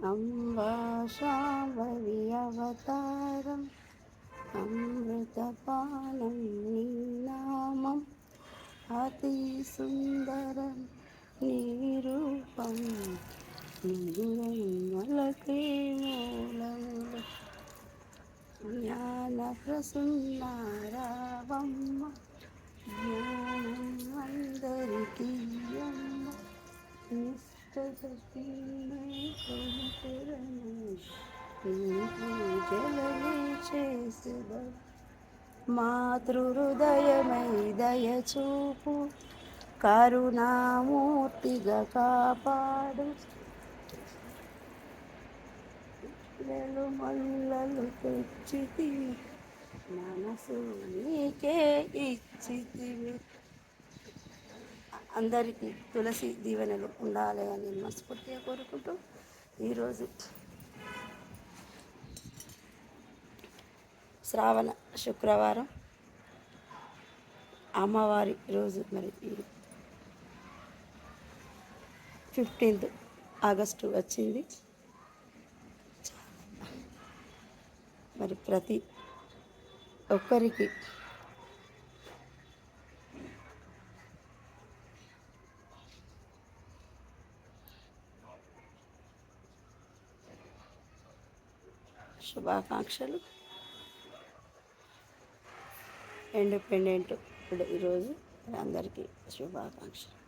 అంబా శాంభవి అవతారం అమృతపానం నీ నామం అతి సుందరం నీ రూపం మలకే మూలములు జ్ఞాన ప్రసున్నారావమ్మ జ్ఞానం అందరికీ అమ్మ నిష్టతీనే కొనుకురను పూజలనే చేసేద మాతృహృదయమై దయచూపు కరుణామూర్తిగా కాపాడు మల్లలు తెచ్చితివి మనసు నీకే ఇచ్చితివి. అందరికీ తులసి దీవెనలు ఉండాలి అని మనస్ఫూర్తిగా కోరుకుంటూ ఈరోజు శ్రావణ శుక్రవారం అమ్మవారి రోజు. మరి 15th ఆగస్టు వచ్చింది. మరి ప్రతి ఒక్కరికి శుభాకాంక్షలు. ఇండిపెండెంట్ ఈరోజు అందరికీ శుభాకాంక్షలు.